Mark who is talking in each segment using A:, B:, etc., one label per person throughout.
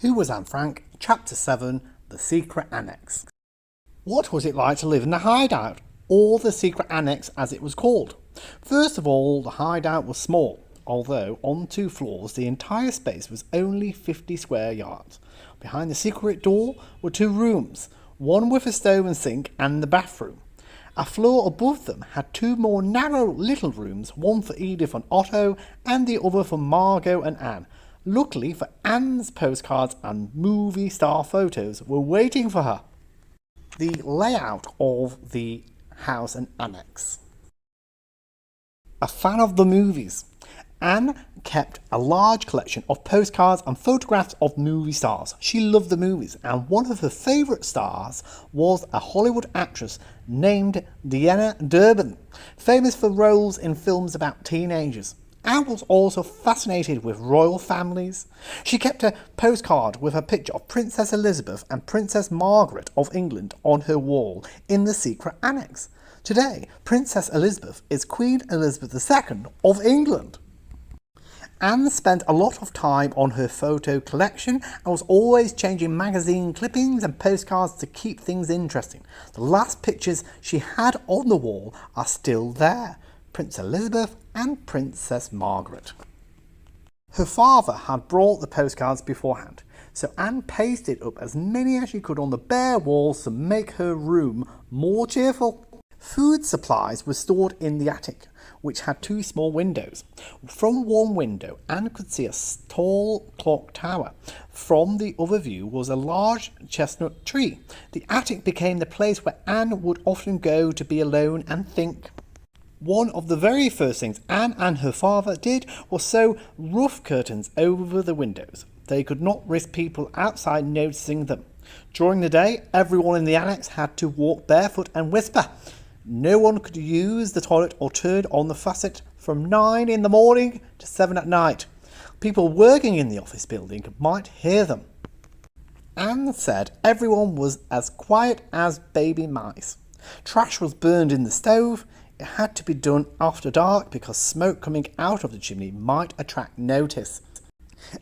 A: Who was Anne Frank? Chapter 7, The Secret Annex. What was it like to live in the hideout, or the secret annex as it was called? First of all, the hideout was small, although on 2 floors the entire space was only 50 square yards. Behind the secret door were 2 rooms, one with a stove and sink and the bathroom. A floor above them had 2 more narrow little rooms, one for Edith and Otto and the other for Margot and Anne. Luckily for Anne's, postcards and movie star photos were waiting for her. The layout of the house and annex. A fan of the movies, Anne kept a large collection of postcards and photographs of movie stars. She loved the movies, and one of her favourite stars was a Hollywood actress named Diana Durbin, famous for roles in films about teenagers. Anne was also fascinated with royal families. She kept a postcard with a picture of Princess Elizabeth and Princess Margaret of England on her wall in the secret annex. Today, Princess Elizabeth is Queen Elizabeth II of England. Anne spent a lot of time on her photo collection and was always changing magazine clippings and postcards to keep things interesting. The last pictures she had on the wall are still there. Princess Elizabeth and Princess Margaret. Her father had brought the postcards beforehand, so Anne pasted up as many as she could on the bare walls to make her room more cheerful. Food supplies were stored in the attic, which had 2 small windows. From one window, Anne could see a tall clock tower. From the other view was a large chestnut tree. The attic became the place where Anne would often go to be alone and think. One of the very first things Anne and her father did was sew rough curtains over the windows. They could not risk people outside noticing them. During the day, everyone in the annex had to walk barefoot and whisper. No one could use the toilet or turn on the faucet from 9 in the morning to 7 at night. People working in the office building might hear them. Anne said everyone was as quiet as baby mice. Trash was burned in the stove. It had to be done after dark because smoke coming out of the chimney might attract notice.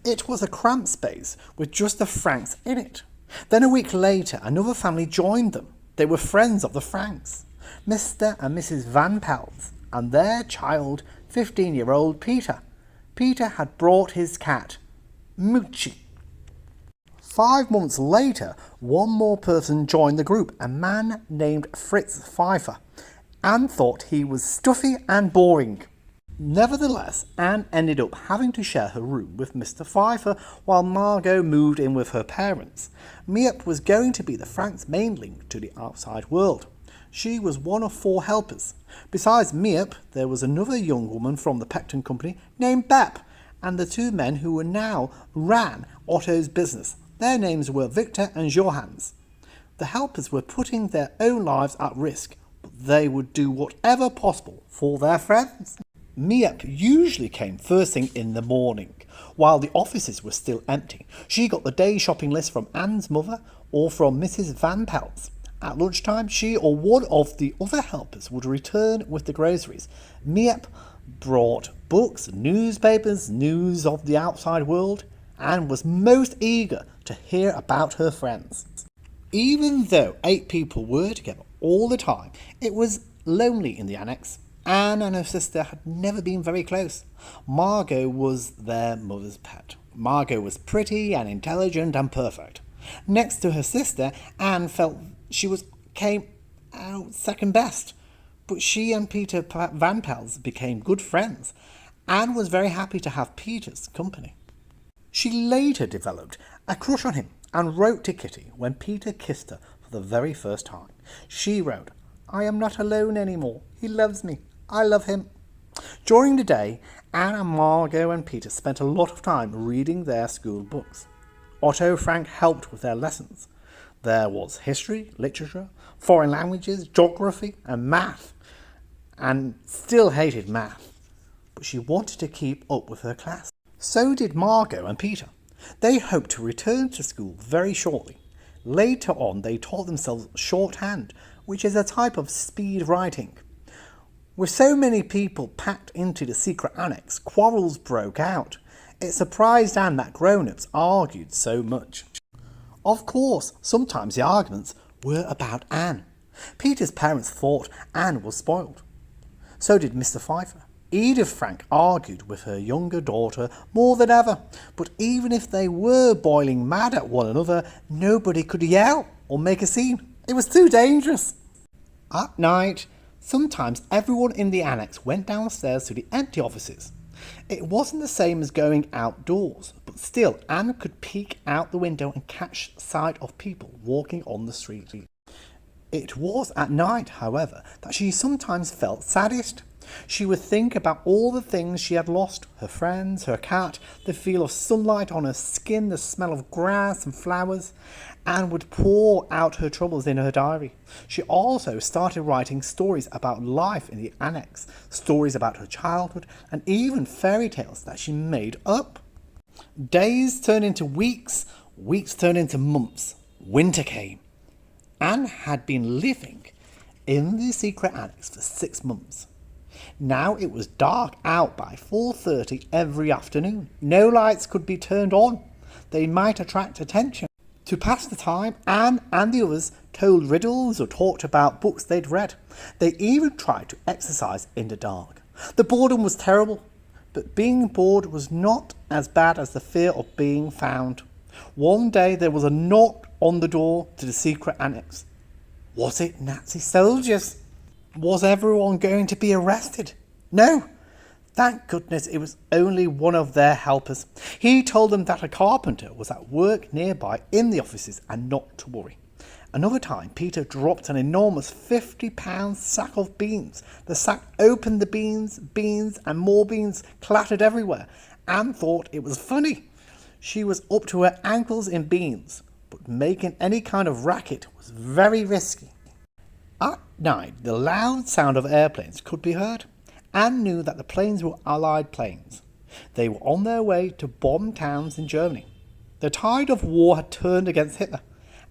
A: It was a cramped space with just the Franks in it. Then a week later, another family joined them. They were friends of the Franks, Mr. and Mrs. Van Pels, and their child, 15-year-old Peter. Peter had brought his cat, Moochie. 5 months later, one more person joined the group, a man named Fritz Pfeiffer. Anne thought he was stuffy and boring. Nevertheless, Anne ended up having to share her room with Mr. Pfeiffer while Margot moved in with her parents. Miep was going to be the Franks' main link to the outside world. She was one of 4 helpers. Besides Miep, there was another young woman from the Pecton Company named Bep, and the 2 men who now ran Otto's business. Their names were Victor and Johannes. The helpers were putting their own lives at risk, but they would do whatever possible for their friends. Miep usually came first thing in the morning, while the offices were still empty. She got the day shopping list from Anne's mother or from Mrs. Van Pels. At lunchtime, she or one of the other helpers would return with the groceries. Miep brought books, newspapers, news of the outside world, and was most eager to hear about her friends. Even though 8 people were together all the time, it was lonely in the annex. Anne and her sister had never been very close. Margot was their mother's pet. Margot was pretty and intelligent and perfect. Next to her sister, Anne felt she came out second best. But she and Peter Van Pels became good friends. Anne was very happy to have Peter's company. She later developed a crush on him and wrote to Kitty when Peter kissed her for the very first time. She wrote, "I am not alone anymore. He loves me. I love him." During the day, Anne and Margot and Peter spent a lot of time reading their school books. Otto Frank helped with their lessons. There was history, literature, foreign languages, geography, and math. Anne still hated math, but she wanted to keep up with her class. So did Margot and Peter. They hoped to return to school very shortly. Later on, they taught themselves shorthand, which is a type of speed writing. With so many people packed into the secret annex, quarrels broke out. It surprised Anne that grown-ups argued so much. Of course, sometimes the arguments were about Anne. Peter's parents thought Anne was spoiled. So did Mr. Pfeiffer. Edith Frank argued with her younger daughter more than ever, but even if they were boiling mad at one another, nobody could yell or make a scene. It was too dangerous. At night, sometimes everyone in the annex went downstairs to the empty offices. It wasn't the same as going outdoors, but still Anne could peek out the window and catch sight of people walking on the street. It was at night, however, that she sometimes felt saddest. She would think about all the things she had lost, her friends, her cat, the feel of sunlight on her skin, the smell of grass and flowers, and would pour out her troubles in her diary. She also started writing stories about life in the annex, stories about her childhood, and even fairy tales that she made up. Days turned into weeks, weeks turned into months. Winter came. Anne had been living in the secret annex for 6 months. Now it was dark out by 4:30 every afternoon. No lights could be turned on. They might attract attention. To pass the time, Anne and the others told riddles or talked about books they'd read. They even tried to exercise in the dark. The boredom was terrible, but being bored was not as bad as the fear of being found. One day there was a knock on the door to the secret annex. Was it Nazi soldiers? Was everyone going to be arrested? No. Thank goodness it was only one of their helpers. He told them that a carpenter was at work nearby in the offices and not to worry. Another time, Peter dropped an enormous 50-pound sack of beans. The sack opened the beans, and more beans clattered everywhere. Anne thought it was funny. She was up to her ankles in beans, but making any kind of racket was very risky. At night, the loud sound of airplanes could be heard. Anne knew that the planes were Allied planes. They were on their way to bomb towns in Germany. The tide of war had turned against Hitler.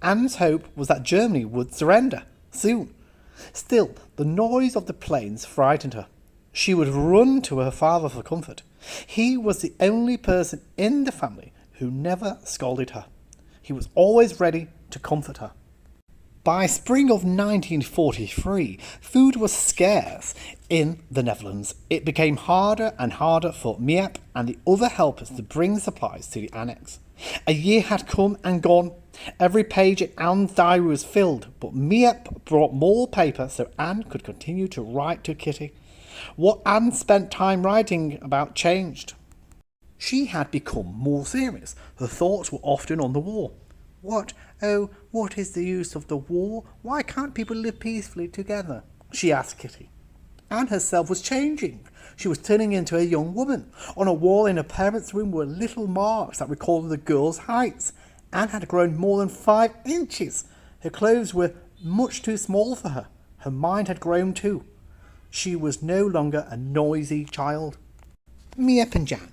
A: Anne's hope was that Germany would surrender soon. Still, the noise of the planes frightened her. She would run to her father for comfort. He was the only person in the family who never scolded her. He was always ready to comfort her. By spring of 1943, food was scarce in the Netherlands. It became harder and harder for Miep and the other helpers to bring supplies to the annex. A year had come and gone. Every page in Anne's diary was filled, but Miep brought more paper so Anne could continue to write to Kitty. What Anne spent time writing about changed. She had become more serious. Her thoughts were often on the war. What is the use of the war? Why can't people live peacefully together? She asked Kitty. Anne herself was changing. She was turning into a young woman. On a wall in her parents' room were little marks that recalled the girl's heights. Anne had grown more than 5 inches. Her clothes were much too small for her. Her mind had grown too. She was no longer a noisy child. Miep and Jan.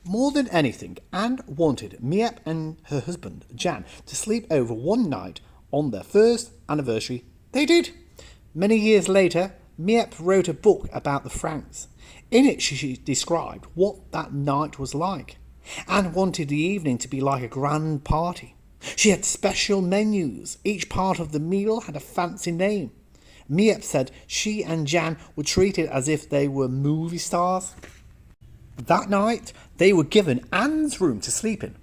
A: More than anything, Anne wanted Miep and her husband, Jan, to sleep over one night on their first anniversary. They did. Many years later, Miep wrote a book about the Franks. In it, she described what that night was like. Anne wanted the evening to be like a grand party. She had special menus. Each part of the meal had a fancy name. Miep said she and Jan were treated as if they were movie stars. That night, they were given Anne's room to sleep in.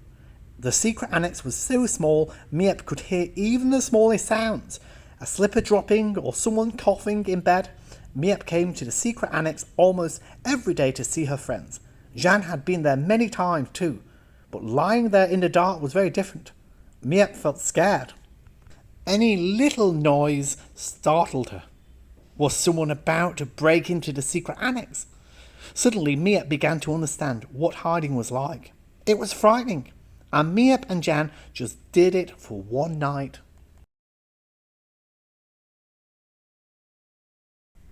A: The secret annex was so small, Miep could hear even the smallest sounds. A slipper dropping or someone coughing in bed. Miep came to the secret annex almost every day to see her friends. Jan had been there many times too, but lying there in the dark was very different. Miep felt scared. Any little noise startled her. Was someone about to break into the secret annex? Suddenly, Miep began to understand what hiding was like. It was frightening, and Miep and Jan just did it for one night.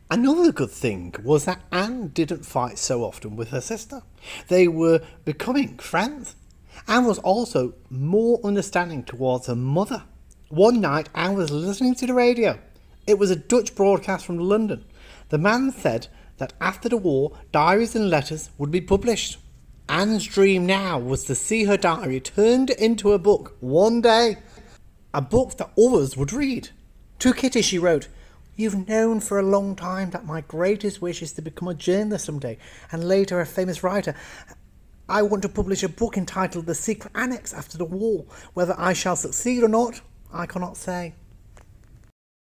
A: Another good thing was that Anne didn't fight so often with her sister. They were becoming friends. Anne was also more understanding towards her mother. One night, Anne was listening to the radio. It was a Dutch broadcast from London. The man said that after the war, diaries and letters would be published. Anne's dream now was to see her diary turned into a book one day. A book that others would read. To Kitty she wrote, "You've known for a long time that my greatest wish is to become a journalist someday, and later a famous writer. I want to publish a book entitled The Secret Annex after the war. Whether I shall succeed or not, I cannot say.